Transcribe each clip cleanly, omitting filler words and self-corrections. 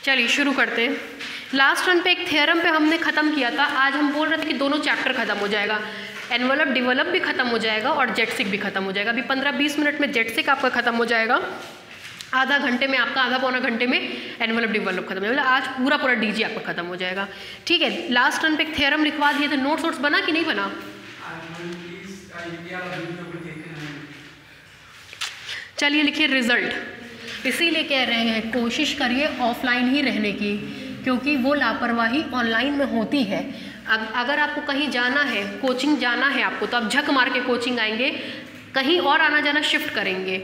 चलिए शुरू करते हैं। लास्ट रन पे एक थ्योरम पे हमने ख़त्म किया था। आज हम बोल रहे थे कि दोनों चैप्टर ख़त्म हो जाएगा, एनवलप डिवेलप भी ख़त्म हो जाएगा और जेटसिक भी ख़त्म हो जाएगा। अभी 15-20 मिनट में जेटसिक आपका ख़त्म हो जाएगा, आधा घंटे में आपका, आधा पौना घंटे में एनवलप डिवेलप खत्म हो जाएगा। आज पूरा पूरा डीजी आपका खत्म हो जाएगा। ठीक है, लास्ट रन पे एक थ्योरम लिखवा दिए थे, नोट्स वोट्स बना कि नहीं बना? चलिए लिखिए रिजल्ट। इसीलिए कह रहे हैं कोशिश करिए ऑफलाइन ही रहने की, क्योंकि वो लापरवाही ऑनलाइन में होती है। अगर आपको कहीं जाना है, कोचिंग जाना है आपको, तो आप झक मार के कोचिंग आएंगे, कहीं और आना जाना शिफ्ट करेंगे,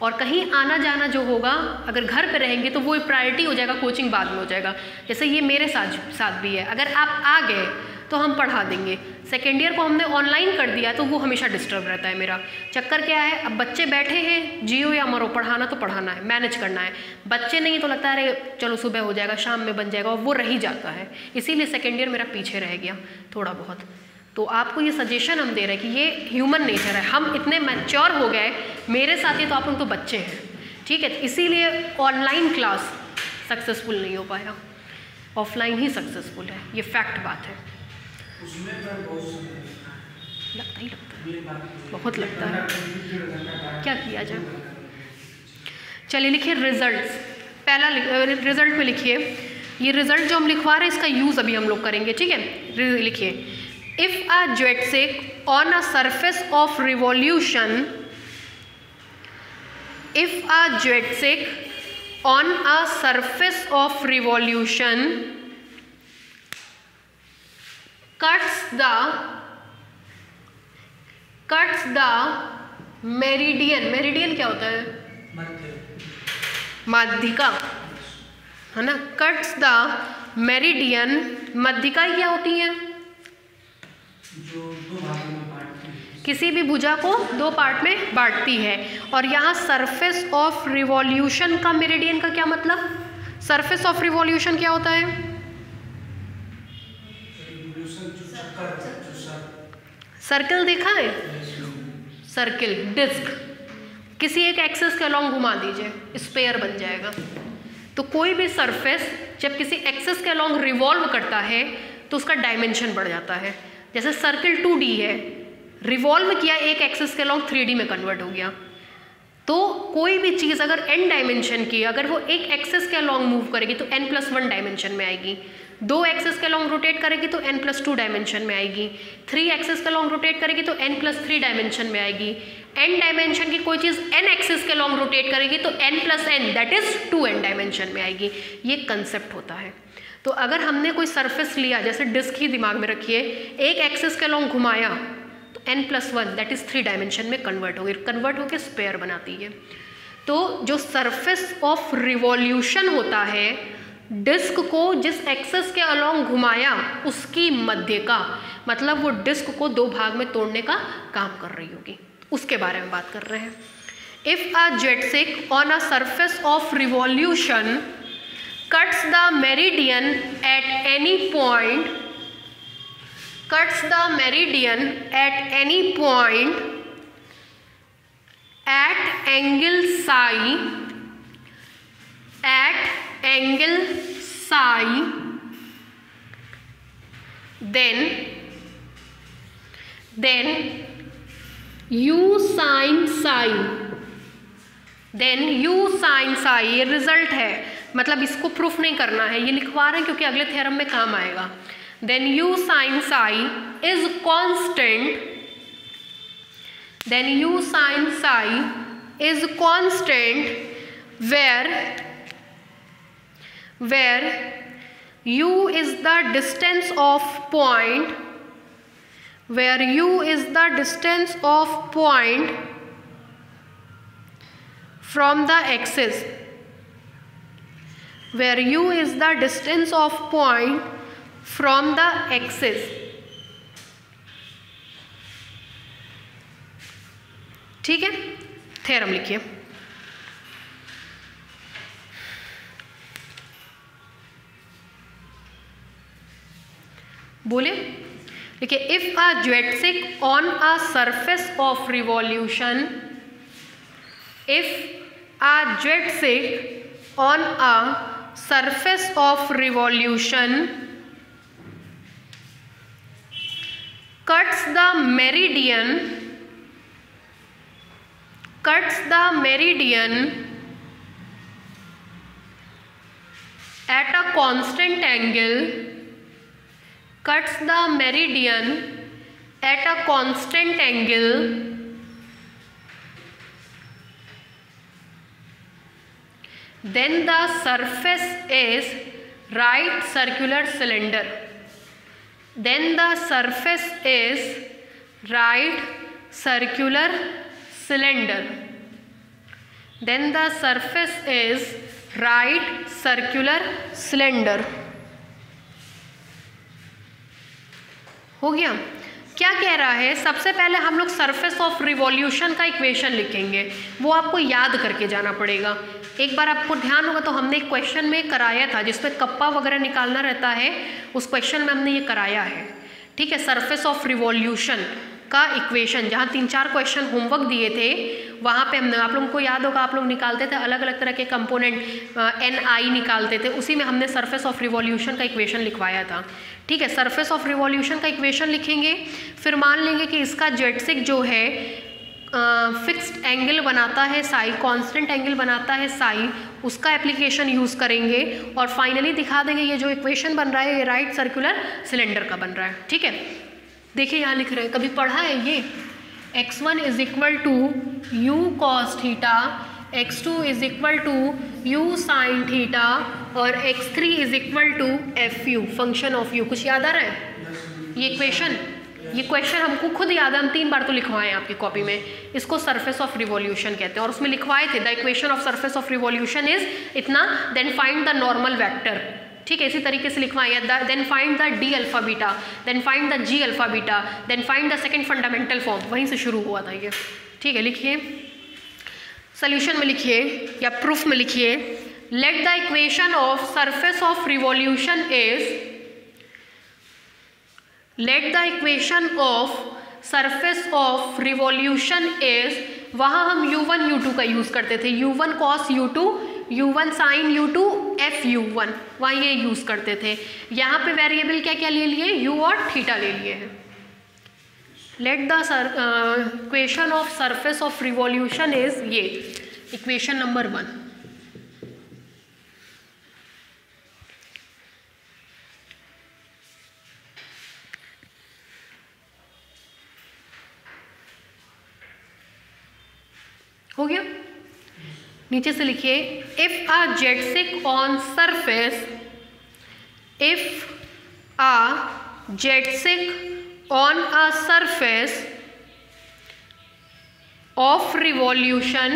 और कहीं आना जाना जो होगा अगर घर पे रहेंगे तो वो प्रायोरिटी हो जाएगा, कोचिंग बाद में हो जाएगा। जैसे ये मेरे साथ भी है, अगर आप आ गए तो हम पढ़ा देंगे। सेकेंड ईयर को हमने ऑनलाइन कर दिया तो वो हमेशा डिस्टर्ब रहता है। मेरा चक्कर क्या है, अब बच्चे बैठे हैं, जियो या मरो, पढ़ाना तो पढ़ाना है, मैनेज करना है। बच्चे नहीं तो लगता है अरे चलो सुबह हो जाएगा, शाम में बन जाएगा, और वो रह ही जाता है। इसीलिए सेकेंड ईयर मेरा पीछे रह गया थोड़ा बहुत। तो आपको ये सजेशन हम दे रहे हैं कि ये ह्यूमन नेचर है, हम इतने मैच्योर हो गए, मेरे साथ ही तो आप लोग तो बच्चे हैं। ठीक है, इसीलिए ऑनलाइन क्लास सक्सेसफुल नहीं हो पाया, ऑफलाइन ही सक्सेसफुल है, ये फैक्ट बात है। उसमें बहुत लगता है, बहुत लगता है, क्या किया जाए। चलिए लिखिए रिजल्ट्स। पहला रिजल्ट में लिखिए, ये रिजल्ट जो हम लिखवा रहे हैं इसका यूज़ अभी हम लोग करेंगे। ठीक है, लिखिए if a geodesic on a surface of revolution, if a geodesic on a surface of revolution cuts the meridian, meridian क्या होता है? माध्यिका, है ना? cuts the meridian, मध्यिकाएं क्या होती हैं? जो दो भागों में बांटती है, किसी भी भुजा को दो पार्ट में बांटती है। और यहाँ सरफेस ऑफ रिवॉल्यूशन का मेरिडियन का क्या मतलब? सरफेस ऑफ रिवॉल्यूशन क्या होता है? सर्कल देखा है? सर्किल, डिस्क, किसी एक एक्सिस के अलॉन्ग घुमा दीजिए, स्फीयर बन जाएगा। तो कोई भी सरफेस जब किसी एक्सिस के अलॉन्ग रिवॉल्व करता है तो उसका डायमेंशन बढ़ जाता है। जैसे सर्किल 2D है, रिवॉल्व किया एक एक्सिस के अलॉन्ग 3D में कन्वर्ट हो गया। तो कोई भी चीज़ अगर n डायमेंशन की, अगर वो एक एक्सिस के अलॉन्ग मूव करेगी तो n+1 डायमेंशन में आएगी, 2 एक्सिस के अलॉन्ग रोटेट करेगी तो n+2 डायमेंशन में आएगी, 3 एक्सिस के अलॉन्ग रोटेट करेगी तो n+3 डायमेंशन में आएगी, n डायमेंशन की कोई चीज़ n एक्सिस के अलॉन्ग रोटेट करेगी तो n+n that is 2n dimension में आएगी। ये कंसेप्ट होता है। तो अगर हमने कोई सरफेस लिया, जैसे डिस्क ही दिमाग में रखिए, एक एक्सिस के अलॉन्ग घुमाया तो n+1 दैट इज 3 डायमेंशन में कन्वर्ट हो गई, कन्वर्ट होकर स्फीयर बनाती है। तो जो सरफेस ऑफ रिवॉल्यूशन होता है, डिस्क को जिस एक्सिस के अलॉन्ग घुमाया उसकी मध्यिका, मतलब वो डिस्क को दो भाग में तोड़ने का काम कर रही होगी, उसके बारे में बात कर रहे हैं। If a geodesic on a surface of revolution cuts the meridian at any point, cuts the meridian at any point at angle psi, at angle psi, then u sin psi, then u sin psi, ये result है, मतलब इसको proof नहीं करना है, ये लिखवा रहे हैं क्योंकि अगले थ्योरम में काम आएगा। Then u sin psi is constant, then u sin psi is constant where u is the distance of point, where u is the distance of point from the axis, where u is the distance of point from the axis। ठीक है, theorem लिखिए। बोले, देखिए, if a geodesic on a surface of revolution, if a jetsack on a surface of revolution cuts the meridian at a constant angle, then the surface is right circular cylinder. हो गया। क्या कह रहा है, सबसे पहले हम लोग सरफेस ऑफ रिवॉल्यूशन का इक्वेशन लिखेंगे, वो आपको याद करके जाना पड़ेगा। एक बार आपको ध्यान होगा तो हमने एक क्वेश्चन में कराया था जिसमें कप्पा वगैरह निकालना रहता है, उस क्वेश्चन में हमने ये कराया है, ठीक है। सरफेस ऑफ रिवॉल्यूशन का इक्वेशन, जहाँ 3-4 क्वेश्चन होमवर्क दिए थे वहाँ पे हमने, आप लोगों को याद होगा, आप लोग निकालते थे अलग अलग तरह के कंपोनेंट, NI निकालते थे, उसी में हमने सरफेस ऑफ रिवॉल्यूशन का इक्वेशन लिखवाया था, ठीक है। सरफेस ऑफ रिवॉल्यूशन का इक्वेशन लिखेंगे, फिर मान लेंगे कि इसका जेटसिक जो है फिक्स्ड एंगल बनाता है साई, कांस्टेंट एंगल बनाता है साई, उसका एप्लीकेशन यूज़ करेंगे और फाइनली दिखा देंगे ये जो इक्वेशन बन रहा है ये राइट सर्कुलर सिलेंडर का बन रहा है, ठीक है। देखिए यहाँ लिख रहे हैं, कभी पढ़ा है ये, x1 is equal to u cos theta, x2 is equal to u sine theta और x3 is equal to f u, function of u. कुछ याद आ रहा है ये इक्वेशन? ये क्वेश्चन हमको खुद याद है, हम 3 बार तो लिखवाए हैं आपकी कॉपी में। इसको सरफेस ऑफ रिवॉल्यूशन कहते हैं और उसमें लिखवाए थे the equation of surface of revolution is इतना, then find the normal vector, ठीक है। इसी तरीके से लिखवाए हैं, then find the D alpha beta, then find the G alpha beta, then find the second fundamental form, वहीं से शुरू हुआ था ये, ठीक है। लिखिए सोल्यूशन में, लिखिए या प्रूफ में लिखिए, let the equation of surface of revolution is, late the equation of surface of revolution is, वहाँ हम u1 u2 का यूज़ करते थे, u1 cos u2, u1 sin u2, f u1, वहाँ ये यूज़ करते थे। यहाँ पे वेरिएबल क्या क्या ले लिए, u और थीटा ले लिए हैं। Let the equation of surface of revolution is ये इक्वेशन नंबर 1। हो गया। नीचे से लिखिए, if a geodesic on surface, if a geodesic on a surface of revolution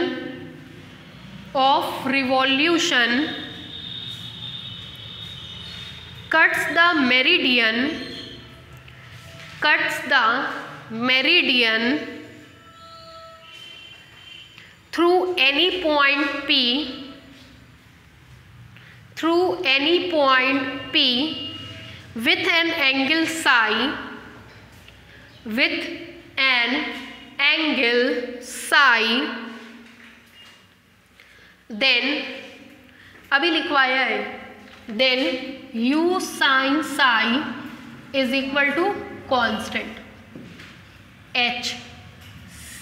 cuts the meridian through any point P with an angle psi, then अभी लिखवाया है, then u sin psi is equal to constant h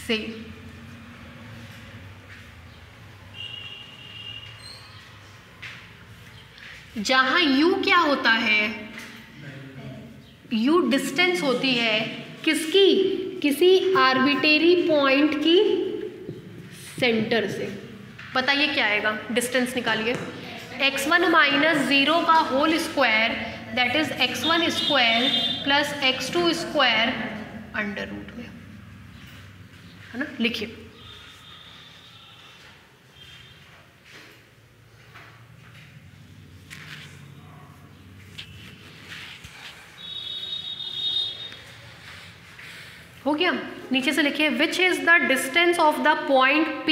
से। जहाँ u क्या होता है, u distance होती है किसकी, किसी आर्बिट्रेरी पॉइंट की सेंटर से। बताइए क्या आएगा, डिस्टेंस निकालिए, x1 माइनस 0 का whole square that is x1 square plus x2 square under root में, है ना। लिखिए, हो गया। नीचे से लिखिए, which is the distance of the point P,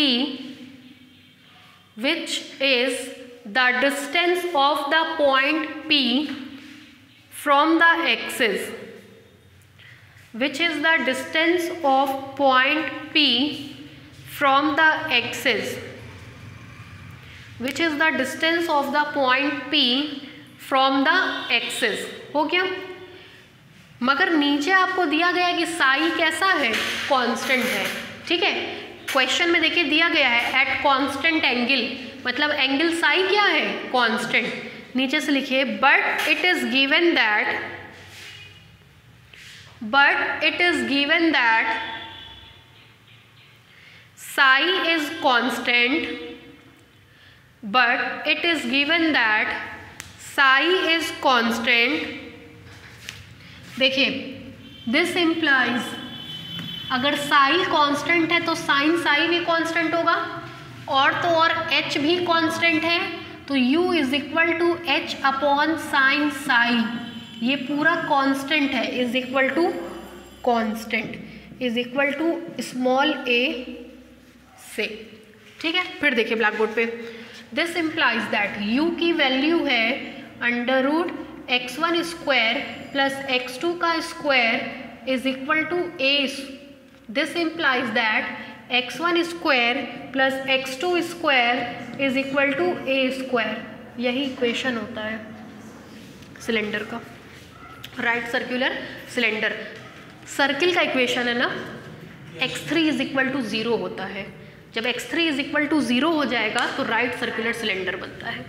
which is the distance of the point P from the axis, which is the distance of point P from the axis which is the distance of the point P from the axis. हो गया। मगर नीचे आपको दिया गया है कि साई कैसा है, कांस्टेंट है। ठीक है, क्वेश्चन में देखिए दिया गया है एट कांस्टेंट एंगल, मतलब एंगल साई क्या है, कांस्टेंट। नीचे से लिखिए but it is given that Sai is constant, but it is given that psi is constant। देखिए this implies अगर psi constant है तो sin psi भी constant होगा, और तो और h भी constant है, तो u is equal to h upon sin psi, ये पूरा constant है, is equal to constant, is equal to small a से। ठीक है, फिर देखिए ब्लैक बोर्ड पे, दिस इम्प्लाइज दैट u की वैल्यू है under root x1 square plus x2 का square is equal to a। This implies that x1 square plus x2 square is equal to a square. यही equation होता है cylinder का, right circular cylinder. Circle का equation है ना, x3 is equal to 0 होता है। जब x3 इज इक्वल टू 0 हो जाएगा तो राइट सर्कुलर सिलेंडर बनता है।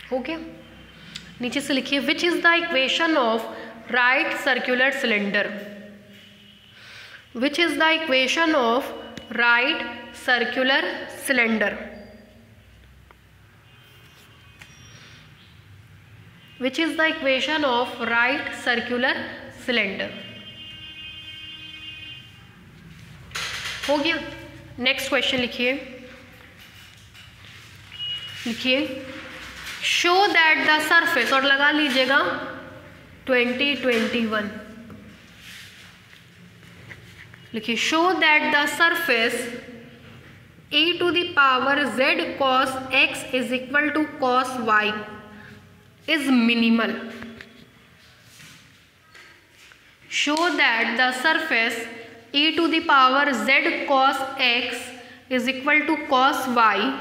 हो गया। नीचे से लिखिए which is the equation of right circular cylinder. Which is the equation of right circular cylinder. Which is the equation of right circular cylinder. हो गया। नेक्स्ट क्वेश्चन लिखिए शो दैट द सरफेस, और लगा लीजिएगा 2021। लिखिए show that the surface e to the power z cos x is equal to cos y is minimal. Show that the surface e to the power z cos x is equal to cos y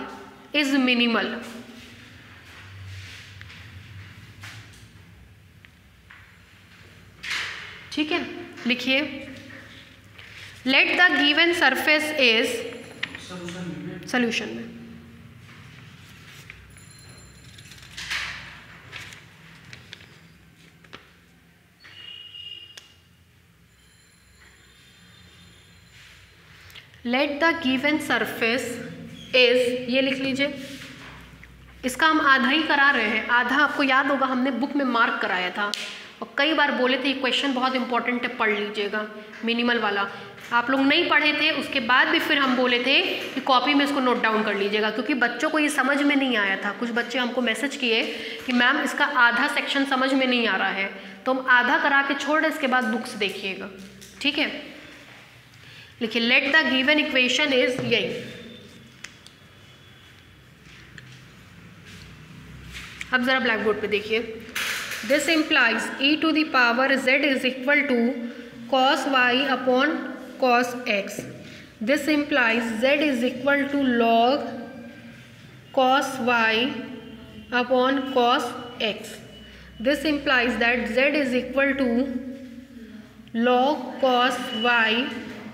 is minimal. ठीक है, लिखिए let the given surface is, solution में let the given surface is, ये लिख लीजिए। इसका हम आधा ही करा रहे हैं, आधा आपको याद होगा हमने बुक में मार्क कराया था और कई बार बोले थे ये क्वेश्चन बहुत इंपॉर्टेंट है, पढ़ लीजिएगा, मिनिमल वाला। आप लोग नहीं पढ़े थे, उसके बाद भी फिर हम बोले थे कि कॉपी में इसको नोट डाउन कर लीजिएगा, क्योंकि बच्चों को ये समझ में नहीं आया था। कुछ बच्चे हमको मैसेज किए कि मैम इसका आधा सेक्शन समझ में नहीं आ रहा है, तो हम आधा करा के छोड़, इसके बाद बुक्स देखिएगा। ठीक है, लिखिए let the given equation is, यही। अब जरा ब्लैक बोर्ड पे देखिए, this implies e to the power z is equal to cos y upon cos x। This implies z is equal to log cos y upon cos x। This implies that z is equal to log cos y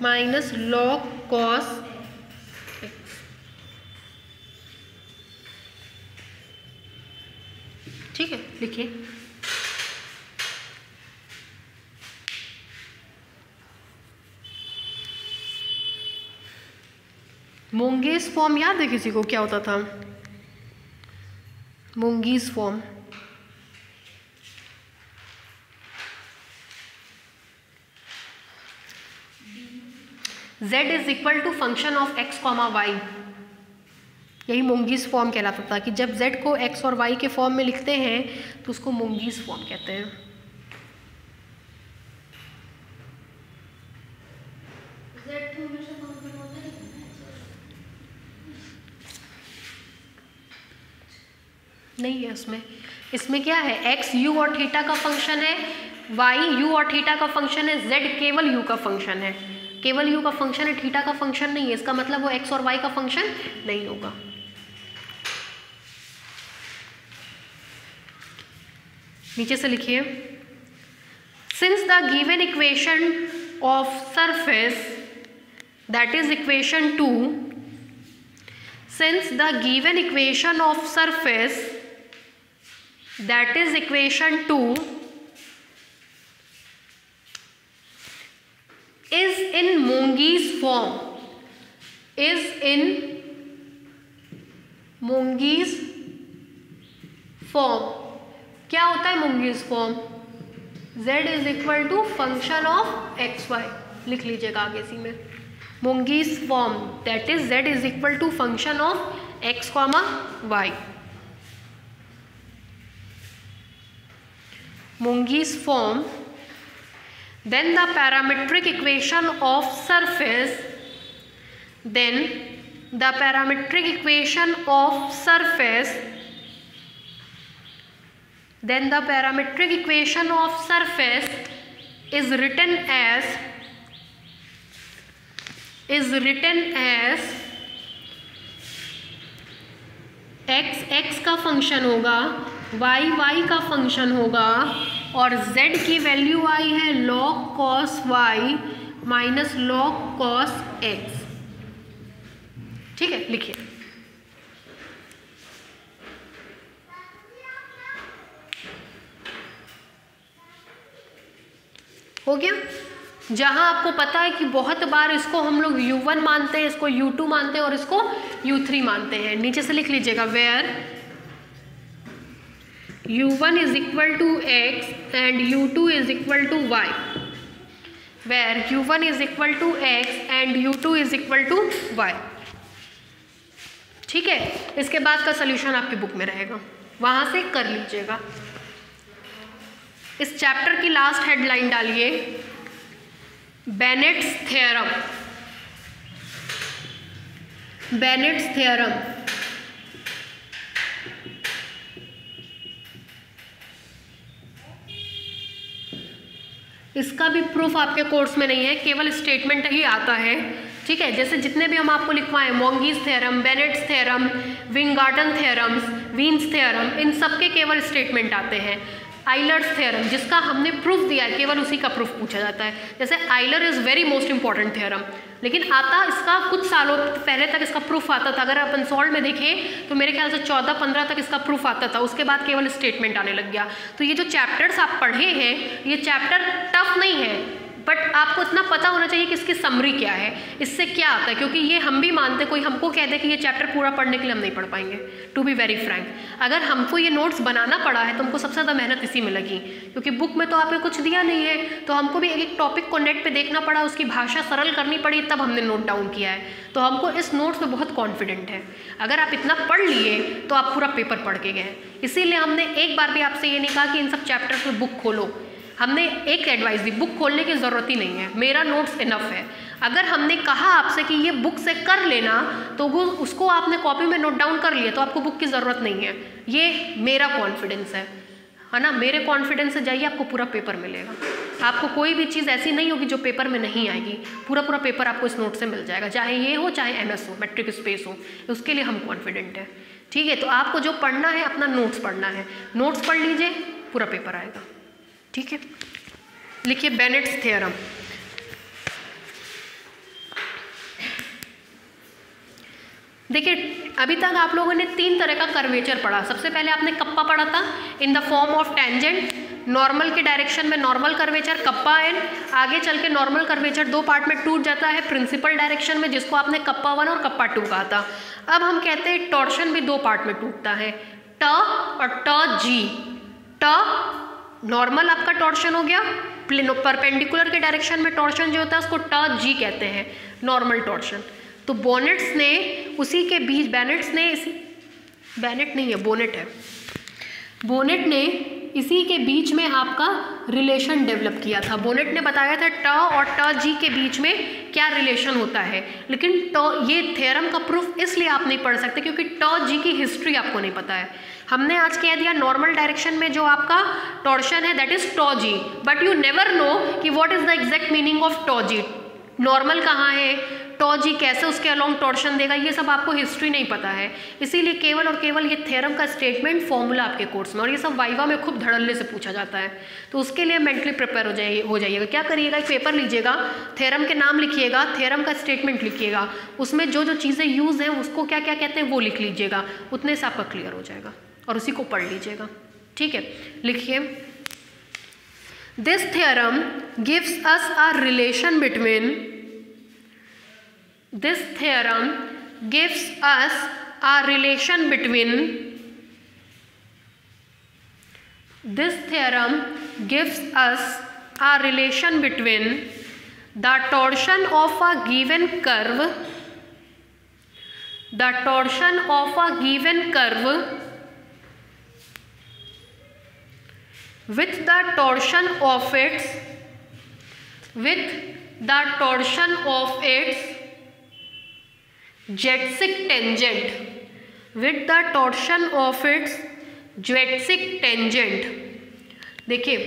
minus log cos x। ठीक है, लिखिए मोंगेस form याद है किसी को क्या होता था? Monge's form, z is equal to function of x comma y, यही मोंगीज फॉर्म कहलाता था कि जब z को x और y के फॉर्म में लिखते हैं तो उसको मोंगीज फॉर्म कहते हैं। नहीं है उसमें, इसमें क्या है, x u और थीटा का फंक्शन है, y u और थीटा का फंक्शन है, z केवल u का फंक्शन है, केवल u का फंक्शन है, थीटा का फंक्शन नहीं है। इसका मतलब वो x और y का फंक्शन नहीं होगा। नीचे से लिखिए, since the given equation of surface that is equation 2, since the given equation of surface that is equation 2 is in Monge's form, is in Monge's form, क्या होता है Monge's form, z is equal to function of x y, लिख लीजिएगा आगे इसी में, Monge's form that is z is equal to function of x comma y, Monge's form, then the parametric equation of surface, then the parametric equation of surface, then the parametric equation of surface is written as x x का function होगा, y y का function होगा, और z की value आई है log cos y minus log cos x। ठीक है, लिखिए, हो गया। जहां आपको पता है कि बहुत बार इसको हम लोग u1 मानते हैं, इसको u2 मानते हैं और इसको u3 मानते हैं, नीचे से लिख लीजिएगा, where u1 is equal to x and u2 is equal to y, where u1 is equal to x and u2 is equal to y। ठीक है, इसके बाद का सोल्यूशन आपकी बुक में रहेगा, वहां से कर लीजिएगा। इस चैप्टर की लास्ट हेडलाइन डालिए, बेनेट्स थ्योरम, बेनेट्स थ्योरम। इसका भी प्रूफ आपके कोर्स में नहीं है, केवल स्टेटमेंट ही आता है। ठीक है, जैसे जितने भी हम आपको लिखवाएं, Monge's theorem, Bonnet's theorem, Weingarten theorems, वीन्स थ्योरम, इन सब के केवल स्टेटमेंट आते हैं। आइलर्स थ्योरम जिसका हमने प्रूफ दिया है, केवल उसी का प्रूफ पूछा जाता है। जैसे Euler is very most important theorem, लेकिन आता इसका कुछ सालों पहले तक इसका प्रूफ आता था। अगर आप अनसॉल्व में देखें तो मेरे ख्याल से 14-15 तक इसका प्रूफ आता था, उसके बाद केवल स्टेटमेंट आने लग गया। तो ये जो चैप्टर्स आप पढ़े हैं, ये चैप्टर टफ नहीं है, बट आपको इतना पता होना चाहिए कि इसकी समरी क्या है, इससे क्या आता है, क्योंकि ये हम भी मानते, कोई हमको कह दे कि ये चैप्टर पूरा पढ़ने के लिए हम नहीं पढ़ पाएंगे, टू बी वेरी फ्रैंक। अगर हमको ये नोट्स बनाना पड़ा है तो हमको सबसे ज़्यादा मेहनत इसी में लगी, क्योंकि बुक में तो आपने कुछ दिया नहीं है, तो हमको भी एक एक टॉपिक को नेट पे देखना पड़ा, उसकी भाषा सरल करनी पड़ी, तब हमने नोट डाउन किया है। तो हमको इस नोट्स में बहुत कॉन्फिडेंट है। अगर आप इतना पढ़ लिए तो आप पूरा पेपर पढ़ के गए। इसीलिए हमने एक बार भी आपसे ये नहीं कहा कि इन सब चैप्टर्स में बुक खोलो, हमने एक एडवाइस दी, बुक खोलने की ज़रूरत ही नहीं है, मेरा नोट्स इनफ है। अगर हमने कहा आपसे कि ये बुक से कर लेना, तो वो उसको आपने कॉपी में नोट डाउन कर लिया, तो आपको बुक की ज़रूरत नहीं है। ये मेरा कॉन्फिडेंस है ना, मेरे कॉन्फिडेंस से जाइए, आपको पूरा पेपर मिलेगा। आपको कोई भी चीज़ ऐसी नहीं होगी जो पेपर में नहीं आएगी, पूरा पेपर आपको इस नोट से मिल जाएगा, चाहे ये हो चाहे MS हो, मैट्रिक स्पेस हो, उसके लिए हम कॉन्फिडेंट हैं। ठीक है, तो आपको जो पढ़ना है अपना नोट्स पढ़ना है, नोट्स पढ़ लीजिए, पूरा पेपर आएगा। ठीक है, लिखिए बेनेट्स थ्योरम। देखिए, अभी तक आप लोगों ने 3 तरह का कर्वेचर पढ़ा। सबसे पहले आपने कप्पा पढ़ा था, in the form of tangent, normal के डायरेक्शन में नॉर्मल कर्वेचर कप्पा एन, आगे चल के नॉर्मल कर्वेचर 2 पार्ट में टूट जाता है प्रिंसिपल डायरेक्शन में, जिसको आपने कप्पा 1 और कप्पा 2 कहा था। अब हम कहते हैं टॉर्शन भी 2 पार्ट में टूटता है, ट और ट जी। ट नॉर्मल आपका टॉर्शन हो गया, परपेंडिकुलर के डायरेक्शन में टॉर्शन जो होता है उसको ट जी कहते हैं, नॉर्मल टॉर्शन। तो बोनेट्स ने उसी के बीच, बोनेट ने इसी के बीच में आपका रिलेशन डेवलप किया था। बोनेट ने बताया था ट और ट जी के बीच में क्या रिलेशन होता है, लेकिन ये थ्योरम का प्रूफ इसलिए आप नहीं पढ़ सकते क्योंकि ट जी की हिस्ट्री आपको नहीं पता है। हमने आज कह दिया नॉर्मल डायरेक्शन में जो आपका टॉर्शन है that is tau ji, but you never know कि what is the exact meaning of ट जी। नॉर्मल कहाँ है, ट जी कैसे उसके अलोंग टॉर्शन देगा, ये सब आपको हिस्ट्री नहीं पता है। इसीलिए केवल और केवल ये थ्योरम का स्टेटमेंट फॉर्मूला आपके कोर्स में, और ये सब वाइवा में खूब धड़ल्ले से पूछा जाता है। तो उसके लिए मेंटली प्रिपेयर हो जाइएगा। क्या करिएगा, एक पेपर लीजिएगा, थ्योरम के नाम लिखिएगा, थ्योरम का स्टेटमेंट लिखिएगा, उसमें जो जो चीज़ें यूज हैं उसको क्या क्या कहते हैं वो लिख लीजिएगा, उतने से आपका क्लियर हो जाएगा और उसी को पढ़ लीजिएगा। ठीक है, लिखिए, this theorem gives us a relation between, this theorem gives us a relation between, this theorem gives us a relation between the torsion of a given curve, the torsion of a given curve with the torsion of its, with the torsion of its geodesic tangent, with the torsion of its geodesic tangent. देखिए,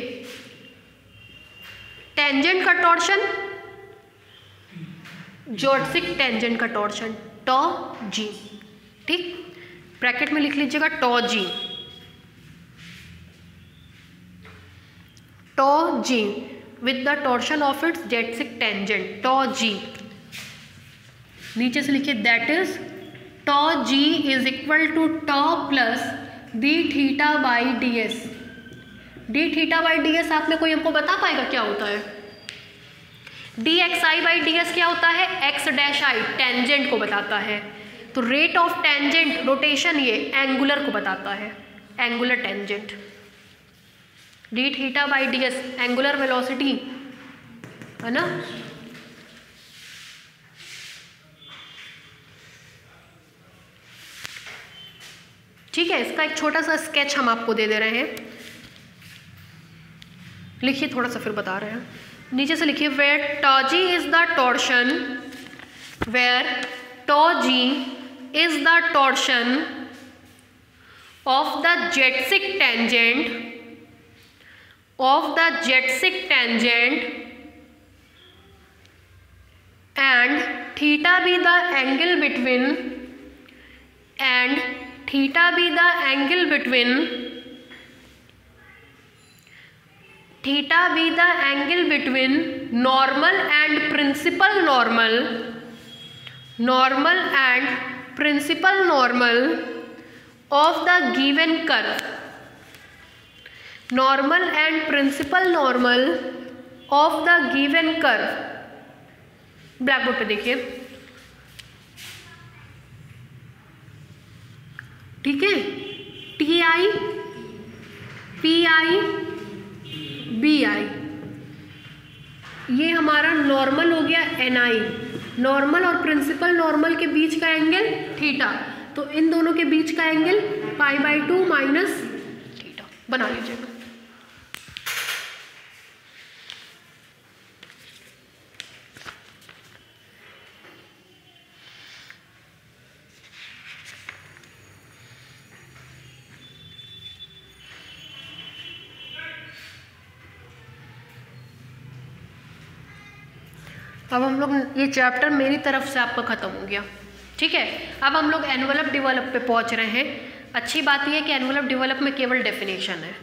tangent का torsion, geodesic tangent का torsion tau g. ठीक, bracket में लिख लीजिएगा tau g, tau g with the torsion of its geodesic tangent tau g. नीचे से लिखिए that is tau g is equal to tau plus d theta by d s. D theta by d s आप में कोई हमको बता पाएगा क्या होता है? D xi by d s क्या होता है? एक्स डैश आई, टेंजेंट को बताता है। तो रेट ऑफ टेंजेंट रोटेशन ये एंगुलर को बताता है, angular tangent. D theta by d S angular velocity है ना। ठीक है, इसका एक छोटा सा स्केच हम आपको दे रहे हैं, लिखिए, थोड़ा सा फिर बता रहे हैं। नीचे से लिखिए where tau g is the torsion, where tau g is the torsion of the geodesic tangent, of the geodesic tangent and theta be the angle between, and theta be the angle between, theta be the angle between normal and principal normal, normal and principal normal of the given curve, normal and principal normal of the given curve। Blackboard पे देखिए, ठीक है, T I P I B I, ये हमारा normal हो गया N I. Normal और principal normal के बीच का एंगल थीटा, तो इन दोनों के बीच का angle pi by 2 minus theta बना लीजिएगा। अब हम लोग ये चैप्टर मेरी तरफ से आपका ख़त्म हो गया। ठीक है, अब हम लोग एनवलप डेवलप पे पहुंच रहे हैं। अच्छी बात यह है कि एनवलप डेवलप में केवल डेफिनेशन है,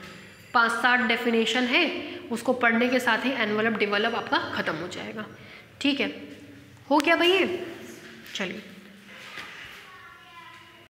5-7 डेफिनेशन है, उसको पढ़ने के साथ ही एनवलप डेवलप आपका ख़त्म हो जाएगा। ठीक है, हो गया भैया, चलिए।